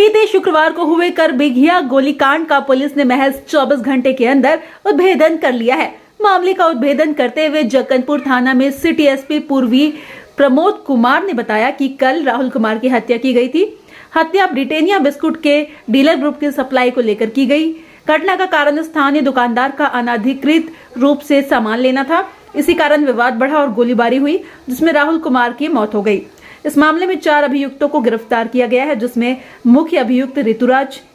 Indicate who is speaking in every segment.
Speaker 1: बीते शुक्रवार को हुए करबिघिया गोलीकांड का पुलिस ने महज 24 घंटे के अंदर उद्भेदन कर लिया है। मामले का उद्भेदन करते हुए जक्कनपुर थाना में सिटी एसपी पूर्वी प्रमोद कुमार ने बताया कि कल राहुल कुमार की हत्या की गई थी। हत्या ब्रिटानिया बिस्कुट के डीलर ग्रुप की सप्लाई को लेकर की गई। घटना का कारण स्थानीय दुकानदार का अनाधिकृत रूप से सामान लेना था। इसी कारण विवाद बढ़ा और गोलीबारी हुई, जिसमें राहुल कुमार की मौत हो गई। इस मामले में 4 अभियुक्तों को गिरफ्तार किया गया है, जिसमें मुख्य अभियुक्त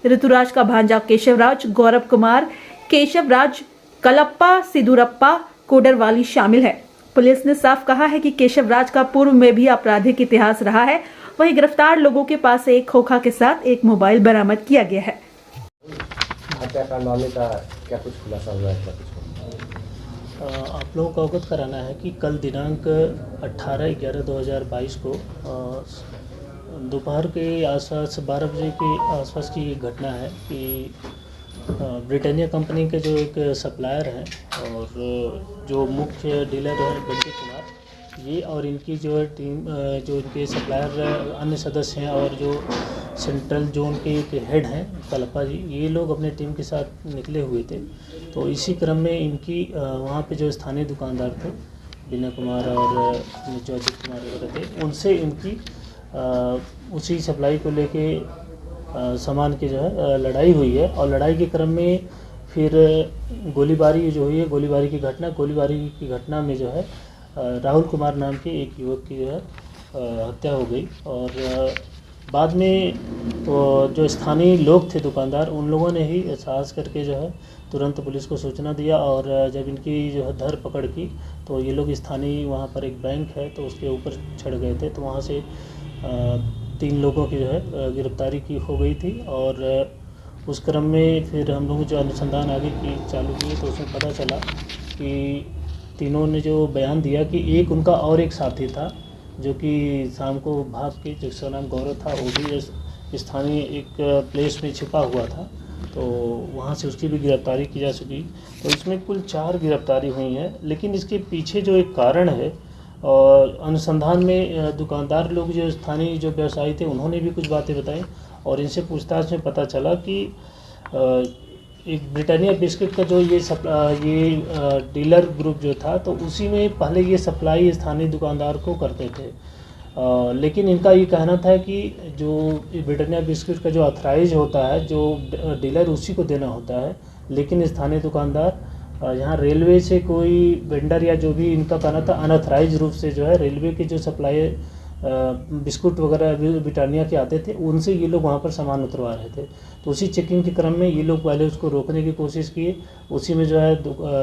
Speaker 1: ऋतुराज का भांजा केशवराज, गौरव कुमार, केशवराज, कलप्पा, सिदुरप्पा, कोडरवाली शामिल है। पुलिस ने साफ कहा है कि केशवराज का पूर्व में भी आपराधिक इतिहास रहा है। वहीं गिरफ्तार लोगों के पास से एक खोखा के साथ एक मोबाइल बरामद किया गया है।
Speaker 2: हत्याकांड मामले का क्या कुछ खुलासा हुआ है?
Speaker 3: आप लोगों को अवगत कराना है कि कल दिनांक 18/11/2022 को दोपहर के आसपास 12 बजे के आसपास की घटना है कि ब्रिटानिया कंपनी के जो एक सप्लायर हैं और जो मुख्य डीलर है बंटी कुमार, ये और इनकी जो है टीम, जो इनके सप्लायर अन्य सदस्य हैं और जो सेंट्रल जोन के एक हेड हैं कलप्पा जी, ये लोग अपने टीम के साथ निकले हुए थे। तो इसी क्रम में इनकी वहाँ पे जो स्थानीय दुकानदार थे विनय कुमार और जो अजित कुमार वगैरह थे, उनसे इनकी उसी सप्लाई को लेके सामान की जो है लड़ाई हुई है। और लड़ाई के क्रम में फिर गोलीबारी जो हुई है, गोलीबारी की घटना में जो है राहुल कुमार नाम के एक युवक की जो है हत्या हो गई। और बाद में तो जो स्थानीय लोग थे दुकानदार, उन लोगों ने ही साहस करके जो है तुरंत पुलिस को सूचना दिया। और जब इनकी जो है धर पकड़ की तो ये लोग स्थानीय, वहाँ पर एक बैंक है तो उसके ऊपर चढ़ गए थे। तो वहाँ से 3 लोगों की जो है गिरफ्तारी की हो गई थी। और उस क्रम में फिर हम लोग जो अनुसंधान आगे की चालू की तो उसमें पता चला कि तीनों ने जो बयान दिया कि एक उनका और एक साथी था जो कि शाम को भाग के, जिसका नाम गौरव था, वो भी स्थानीय एक प्लेस में छिपा हुआ था। तो वहाँ से उसकी भी गिरफ्तारी की जा चुकी। तो इसमें कुल 4 गिरफ्तारी हुई हैं। लेकिन इसके पीछे जो एक कारण है, और अनुसंधान में दुकानदार लोग जो स्थानीय जो व्यवसायी थे उन्होंने भी कुछ बातें बताई। और इनसे पूछताछ में पता चला कि एक ब्रिटानिया बिस्किट का जो ये डीलर ग्रुप जो था, तो उसी में पहले ये सप्लाई स्थानीय दुकानदार को करते थे। लेकिन इनका ये कहना था कि जो ब्रिटानिया बिस्किट का जो ऑथराइज होता है, जो डीलर, उसी को देना होता है। लेकिन स्थानीय दुकानदार यहाँ रेलवे से कोई वेंडर या जो भी इनका कहना था अनऑथराइज रूप से जो है रेलवे के जो सप्लाई बिस्कुट वगैरह ब्रिटानिया के आते थे, उनसे ये लोग वहाँ पर सामान उतरवा रहे थे। तो उसी चेकिंग के क्रम में ये लोग पहले उसको रोकने की कोशिश किए। उसी में जो है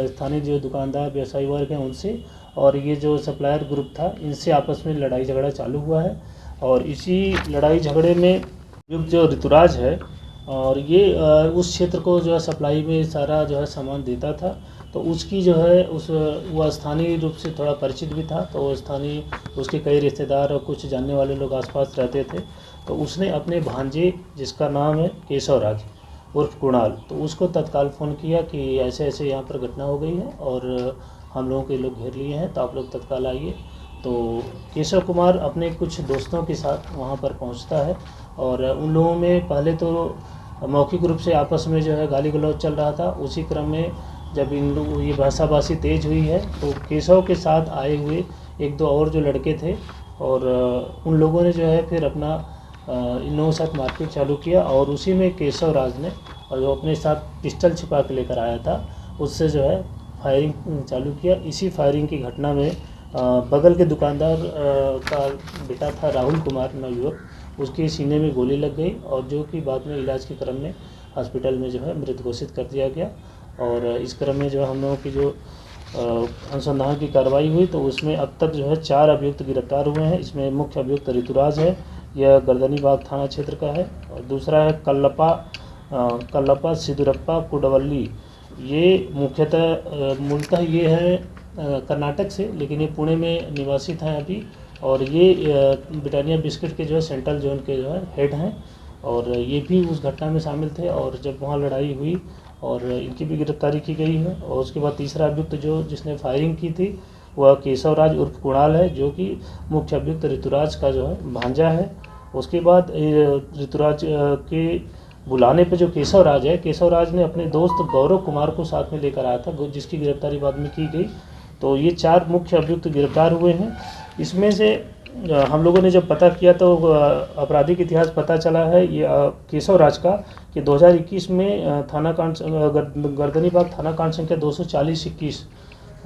Speaker 3: स्थानीय जो दुकानदार व्यवसायी वर्ग हैं उनसे और ये जो सप्लायर ग्रुप था, इनसे आपस में लड़ाई झगड़ा चालू हुआ है। और इसी लड़ाई झगड़े में जो ऋतुराज है, और ये उस क्षेत्र को जो है सप्लाई में सारा जो है सामान देता था। तो उसकी जो है वह स्थानीय रूप से थोड़ा परिचित भी था। तो स्थानीय उसके कई रिश्तेदार और कुछ जानने वाले लोग आसपास रहते थे। तो उसने अपने भांजे, जिसका नाम है केशवराज उर्फ कुणाल, तो उसको तत्काल फ़ोन किया कि ऐसे ऐसे यहाँ पर घटना हो गई है और हम लोगों के लोग घेर लिए हैं, तो आप लोग तत्काल आइए। तो केशव कुमार अपने कुछ दोस्तों के साथ वहाँ पर पहुँचता है। और उन लोगों में पहले तो मौखिक रूप से आपस में जो है गाली गलौज चल रहा था। उसी क्रम में जब इन लोग ये भाषाभाषी तेज हुई है, तो केशव के साथ आए हुए 1-2 और जो लड़के थे, और उन लोगों ने जो है फिर अपना इन लोगों के साथ मारपीट चालू किया। और उसी में केशवराज ने, और जो अपने साथ पिस्टल छिपा के लेकर आया था, उससे जो है फायरिंग चालू किया। इसी फायरिंग की घटना में बगल के दुकानदार का बेटा था राहुल कुमार नाम युवक, उसके सीने में गोली लग गई, और जो कि बाद में इलाज के क्रम में हॉस्पिटल में जो है मृत घोषित कर दिया गया। और इस क्रम में जो हम लोगों की जो अनुसंधान की कार्रवाई हुई, तो उसमें अब तक जो है 4 अभियुक्त गिरफ्तार हुए हैं। इसमें मुख्य अभियुक्त ऋतुराज है, यह गर्दनीबाग थाना क्षेत्र का है। और दूसरा है कल्लप्पा सिदुरप्पा कुडवल्ली, ये मूलतः ये है कर्नाटक से, लेकिन ये पुणे में निवासित हैं अभी। और ये ब्रिटानिया बिस्किट के जो है सेंट्रल जोन के जो है हेड हैं, और ये भी उस घटना में शामिल थे। और जब वहाँ लड़ाई हुई और इनकी भी गिरफ्तारी की गई है। और उसके बाद तीसरा अभियुक्त जिसने फायरिंग की थी, वह केशवराज उर्फ कुणाल है, जो कि मुख्य अभियुक्त ऋतुराज का जो है भांजा है। उसके बाद ऋतुराज के बुलाने पे जो केशव राज है, केशव राज ने अपने दोस्त गौरव कुमार को साथ में लेकर आया था, जिसकी गिरफ्तारी बाद में की गई। तो ये 4 मुख्य अभियुक्त गिरफ्तार हुए हैं। इसमें से हम लोगों ने जब पता किया तो आपराधिक इतिहास पता चला है ये केशव राज का कि 2021 में थाना कांड गर्दनीबाग थाना कांड संख्या 240-21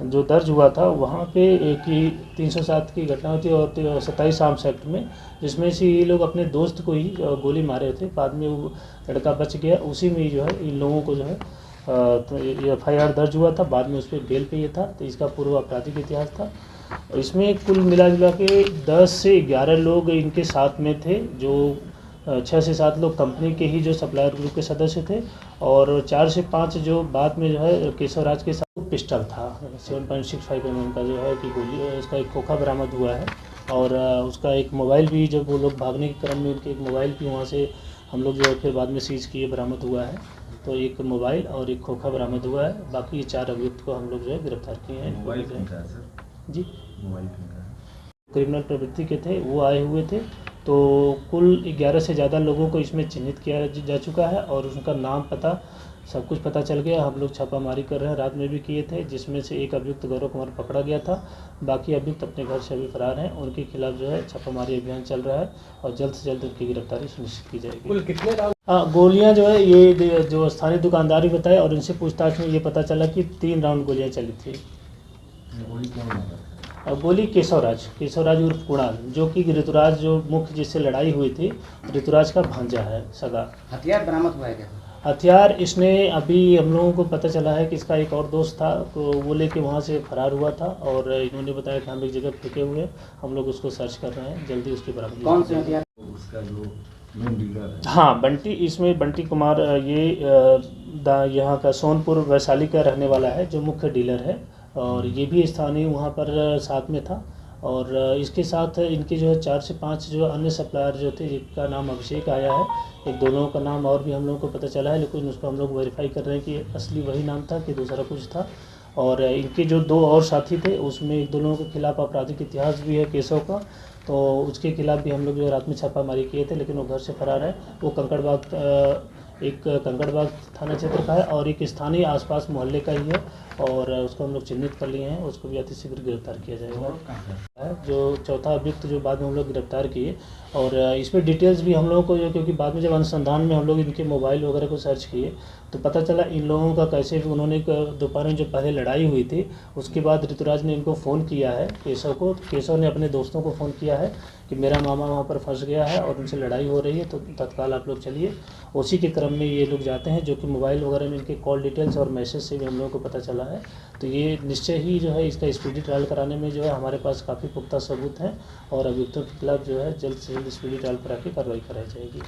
Speaker 3: जो दर्ज हुआ था, वहाँ पे एक ही 307 की घटना हुई थी और 27 आर्म्स एक्ट में, जिसमें से ये लोग अपने दोस्त को ही गोली मारे थे। बाद में वो लड़का बच गया, उसी में जो है इन लोगों को जो है तो FIR दर्ज हुआ था। बाद में उस पर बेल पे ये था। तो इसका पूर्व आपराधिक इतिहास था। इसमें कुल मिला जुला के 10 से 11 लोग इनके साथ में थे, जो 6 से 7 लोग कंपनी के ही जो सप्लायर ग्रुप के सदस्य थे और 4 से 5 जो बाद में जो है केशव राज के साथ पिस्टल था 7.65 mm का जो है कि गोली, उसका एक खोखा बरामद हुआ है और उसका एक मोबाइल भी, जब वो लोग भागने के क्रम में उनके एक मोबाइल भी वहाँ से हम लोग जो है फिर बाद में सीज़ किए, बरामद हुआ है। तो एक मोबाइल और एक खोखा बरामद हुआ है। बाकी ये 4 अभियुक्त को हम लोग जो है गिरफ्तार किए हैं।
Speaker 4: मोबाइल किनका है सर?
Speaker 3: जी,
Speaker 4: मोबाइल किनका है?
Speaker 3: क्रिमिनल प्रवृत्ति के थे, वो आए हुए थे। तो कुल 11 से ज़्यादा लोगों को इसमें चिन्हित किया जा चुका है और उनका नाम पता सब कुछ पता चल गया। हम लोग छापामारी कर रहे हैं, रात में भी किए थे, जिसमें से एक अभियुक्त गौरव कुमार पकड़ा गया था। बाकी अभियुक्त अपने घर से अभी फरार हैं। उनके खिलाफ जो है छापामारी अभियान चल रहा है और जल्द से जल्द उनकी गिरफ्तारी सुनिश्चित की जाएगी।
Speaker 2: कुल कितने राउंड?
Speaker 3: गोलियां जो है ये जो स्थानीय दुकानदार भी बताए और इनसे पूछताछ में ये पता चला कि 3 राउंड गोलियां चली थी।
Speaker 4: गोली कौन मारा?
Speaker 3: गोली केशव राज उर्फ कुणाल, जो कि ऋतुराज जो मुख्य जिससे लड़ाई हुई थी, ऋतुराज का भांजा है सगा।
Speaker 2: हथियार बरामद हुआ है क्या?
Speaker 3: हथियार इसने अभी हम लोगों को पता चला है कि इसका एक और दोस्त था, तो वो लेके वहाँ से फरार हुआ था और इन्होंने बताया कि हम एक जगह फेंके हुए हैं। हम लोग उसको सर्च कर रहे हैं, जल्दी उसकी बरामदगी।
Speaker 2: कौन से हथियार?
Speaker 4: उसका जो मेन डीलर है।
Speaker 3: हाँ, बंटी, इसमें बंटी कुमार ये यहाँ का सोनपुर वैशाली का रहने वाला है, जो मुख्य डीलर है और ये भी स्थानीय वहाँ पर साथ में था। और इसके साथ इनके जो है 4 से 5 जो अन्य सप्लायर जो थे, जिनका नाम अभिषेक आया है, एक दो लोगों का नाम और भी हम लोगों को पता चला है, लेकिन उसको हम लोग वेरीफाई कर रहे हैं कि असली वही नाम था कि दूसरा कुछ था। और इनके जो 2 और साथी थे, उसमें 1-2 लोगों के खिलाफ आपराधिक इतिहास भी है केशव का, तो उसके खिलाफ भी हम लोग जो रात में छापामारी किए थे, लेकिन वो घर से फरार है। वो कंकड़बाग थाना क्षेत्र का है और एक स्थानीय आसपास मोहल्ले का ही है और उसको हम लोग चिन्हित कर लिए हैं। उसको भी अतिशीघ्र गिरफ्तार किया जाएगा। जो चौथा अभियुक्त जो बाद में हम लोग गिरफ्तार किए और इस पर डिटेल्स भी हम लोगों को, क्योंकि बाद में जब अनुसंधान में हम लोग इनके मोबाइल वगैरह को सर्च किए तो पता चला इन लोगों का कैसे भी उन्होंने दोपहर में जो पहले लड़ाई हुई थी, उसके बाद ऋतुराज ने इनको फ़ोन किया है केशव को। केशव ने अपने दोस्तों को फ़ोन किया है कि मेरा मामा वहाँ पर फंस गया है और उनसे लड़ाई हो रही है, तो तत्काल आप लोग चलिए। उसी के क्रम में ये लोग जाते हैं, जो कि मोबाइल वगैरह में इनके कॉल डिटेल्स और मैसेज से भी हम लोगों को पता चला है। तो ये निश्चय ही जो है इसका स्पीडी ट्रायल कराने में जो है हमारे पास काफ़ी पुख्ता सबूत हैं और अभियुक्तों के खिलाफ जो है जल्द से जल्द स्पीडी ट्रायल करा के कार्रवाई कराई जाएगी।